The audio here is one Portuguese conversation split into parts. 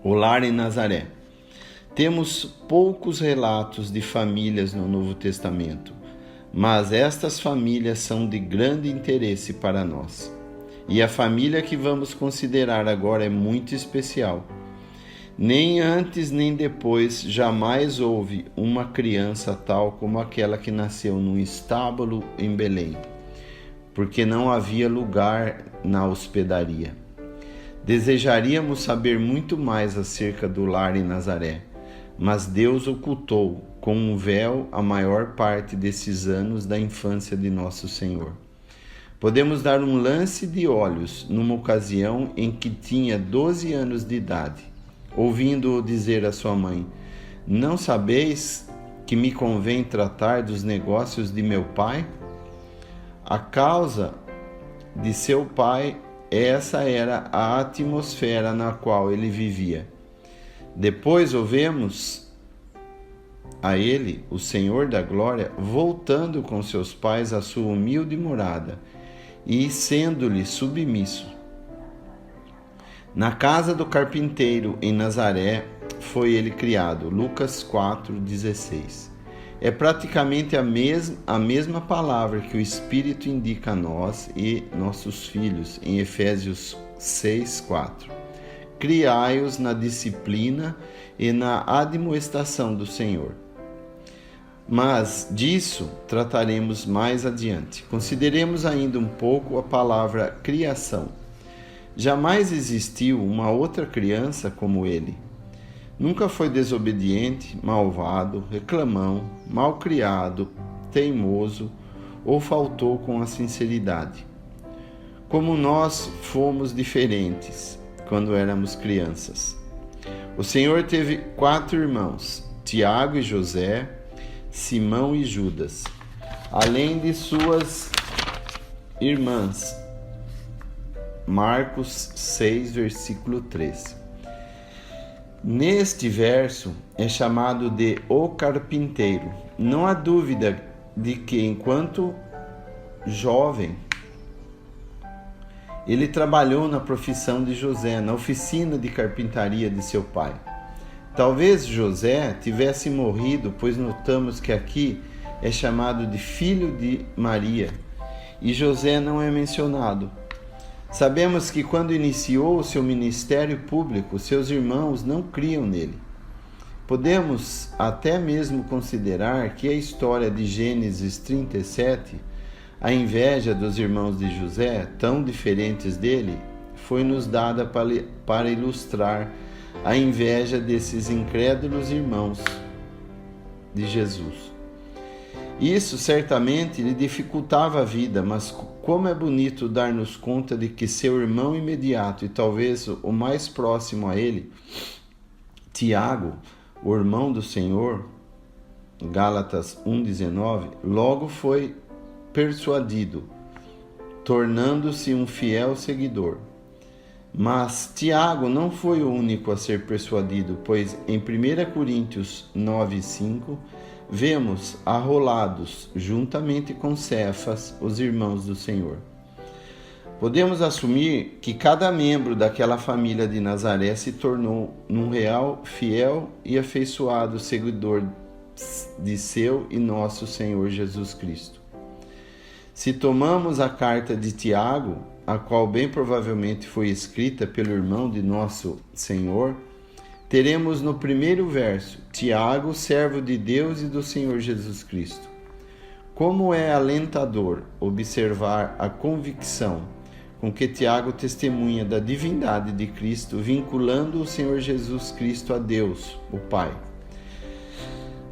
O lar em Nazaré. Temos poucos relatos de famílias no Novo Testamento, mas estas famílias são de grande interesse para nós. E a família que vamos considerar agora é muito especial. Nem antes nem depois jamais houve uma criança tal como aquela que nasceu num estábulo em Belém, porque não havia lugar na hospedaria. Desejaríamos saber muito mais acerca do lar em Nazaré, mas Deus ocultou com um véu a maior parte desses anos da infância de nosso Senhor. Podemos dar um lance de olhos numa ocasião em que tinha 12 anos de idade, ouvindo-o dizer à sua mãe: "Não sabeis que me convém tratar dos negócios de meu pai?" A causa de seu pai, essa era a atmosfera na qual ele vivia. Depois ouvemos a ele, o Senhor da Glória, voltando com seus pais à sua humilde morada e sendo-lhe submisso. Na casa do carpinteiro em Nazaré foi ele criado. Lucas 4,16. É praticamente a mesma palavra que o Espírito indica a nós e nossos filhos em Efésios 6,4. Criai-os na disciplina e na admoestação do Senhor. Mas disso trataremos mais adiante. Consideremos ainda um pouco a palavra criação. Jamais existiu uma outra criança como ele. Nunca foi desobediente, malvado, reclamão, malcriado, teimoso ou faltou com a sinceridade. Como nós fomos diferentes quando éramos crianças. O Senhor teve 4 irmãos, Tiago e José, Simão e Judas, além de suas irmãs. Marcos 6, versículo 13. Neste verso é chamado de o carpinteiro. Não há dúvida de que, enquanto jovem, ele trabalhou na profissão de José, na oficina de carpintaria de seu pai. Talvez José tivesse morrido, pois notamos que aqui é chamado de filho de Maria e José não é mencionado. Sabemos que quando iniciou o seu ministério público, seus irmãos não criam nele. Podemos até mesmo considerar que a história de Gênesis 37, a inveja dos irmãos de José, tão diferentes dele, foi nos dada para ilustrar a inveja desses incrédulos irmãos de Jesus. Isso certamente lhe dificultava a vida, mas como é bonito dar-nos conta de que seu irmão imediato e talvez o mais próximo a ele, Tiago, o irmão do Senhor, Gálatas 1,19, logo foi persuadido, tornando-se um fiel seguidor. Mas Tiago não foi o único a ser persuadido, pois em 1 Coríntios 9,5 vemos arrolados juntamente com Cefas, os irmãos do Senhor. Podemos assumir que cada membro daquela família de Nazaré se tornou um real, fiel e afeiçoado seguidor de seu e nosso Senhor Jesus Cristo. Se tomamos a carta de Tiago, a qual bem provavelmente foi escrita pelo irmão de nosso Senhor, teremos no primeiro verso, Tiago, servo de Deus e do Senhor Jesus Cristo. Como é alentador observar a convicção com que Tiago testemunha da divindade de Cristo, vinculando o Senhor Jesus Cristo a Deus, o Pai.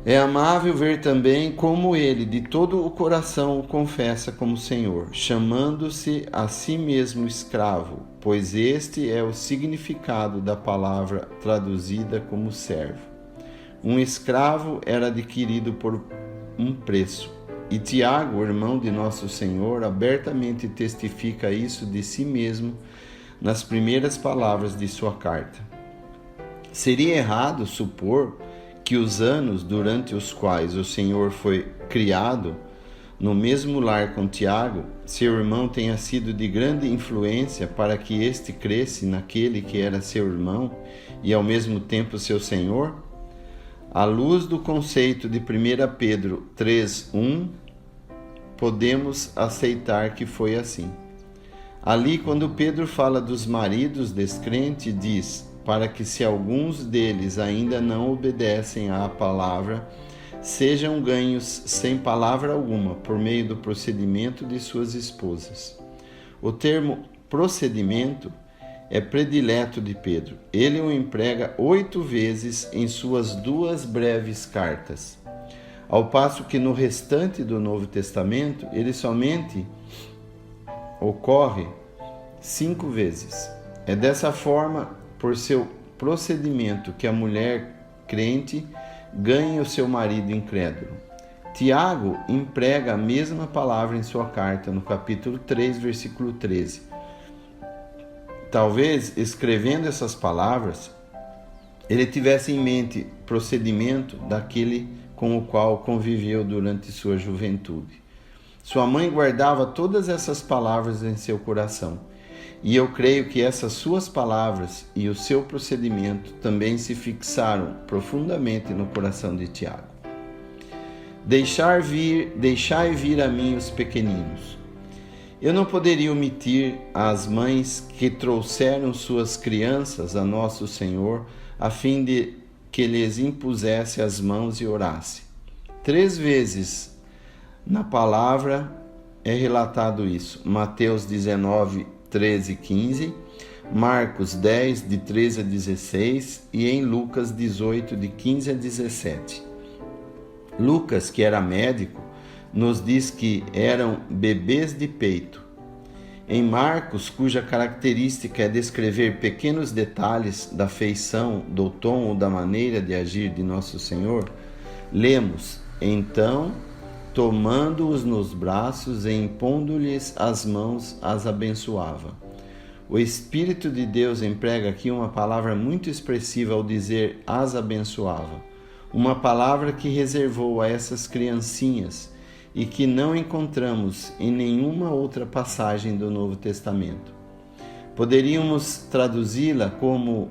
É amável ver também como ele, de todo o coração, o confessa como Senhor, chamando-se a si mesmo escravo, pois este é o significado da palavra traduzida como servo. Um escravo era adquirido por um preço, e Tiago, o irmão de nosso Senhor, abertamente testifica isso de si mesmo nas primeiras palavras de sua carta. Seria errado supor que os anos durante os quais o Senhor foi criado no mesmo lar com Tiago, seu irmão tenha sido de grande influência para que este cresce naquele que era seu irmão e ao mesmo tempo seu Senhor? À luz do conceito de 1 Pedro 3:1, podemos aceitar que foi assim. Ali, quando Pedro fala dos maridos descrentes, diz: para que, se alguns deles ainda não obedecem à palavra, sejam ganhos sem palavra alguma, por meio do procedimento de suas esposas. O termo procedimento é predileto de Pedro. Ele o emprega 8 vezes em suas 2 breves cartas, ao passo que no restante do Novo Testamento ele somente ocorre 5 vezes. É dessa forma, por seu procedimento, que a mulher crente ganha o seu marido incrédulo. Tiago emprega a mesma palavra em sua carta, no capítulo 3, versículo 13. Talvez, escrevendo essas palavras, ele tivesse em mente procedimento daquele com o qual conviveu durante sua juventude. Sua mãe guardava todas essas palavras em seu coração. E eu creio que essas suas palavras e o seu procedimento também se fixaram profundamente no coração de Tiago. Deixai vir a mim os pequeninos. Eu não poderia omitir as mães que trouxeram suas crianças a nosso Senhor, a fim de que lhes impusesse as mãos e orasse. 3 vezes na palavra é relatado isso. Mateus 19, 13 e 15, Marcos 10, de 13 a 16 e em Lucas 18, de 15 a 17. Lucas, que era médico, nos diz que eram bebês de peito. Em Marcos, cuja característica é descrever pequenos detalhes da feição, do tom ou da maneira de agir de Nosso Senhor, lemos: então, tomando-os nos braços e impondo-lhes as mãos, as abençoava. O Espírito de Deus emprega aqui uma palavra muito expressiva ao dizer as abençoava, uma palavra que reservou a essas criancinhas e que não encontramos em nenhuma outra passagem do Novo Testamento. Poderíamos traduzi-la como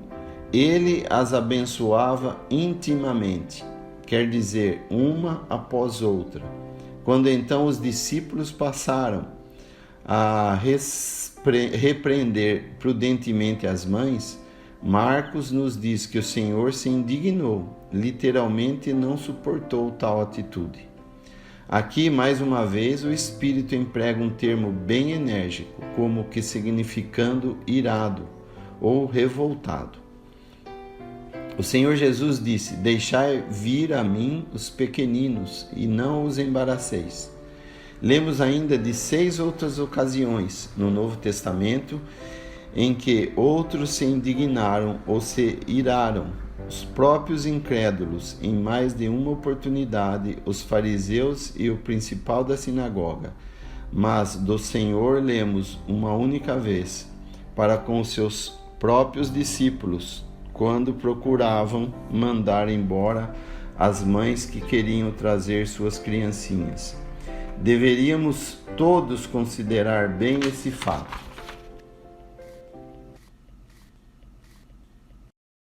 ele as abençoava intimamente, quer dizer, uma após outra. Quando então os discípulos passaram a repreender prudentemente as mães, Marcos nos diz que o Senhor se indignou, literalmente não suportou tal atitude. Aqui, mais uma vez, o Espírito emprega um termo bem enérgico, como que significando irado ou revoltado. O Senhor Jesus disse: deixai vir a mim os pequeninos e não os embaraceis. Lemos ainda de 6 outras ocasiões no Novo Testamento em que outros se indignaram ou se iraram, os próprios incrédulos, em mais de uma oportunidade, os fariseus e o principal da sinagoga. Mas do Senhor lemos uma única vez, para com os seus próprios discípulos, quando procuravam mandar embora as mães que queriam trazer suas criancinhas. Deveríamos todos considerar bem esse fato.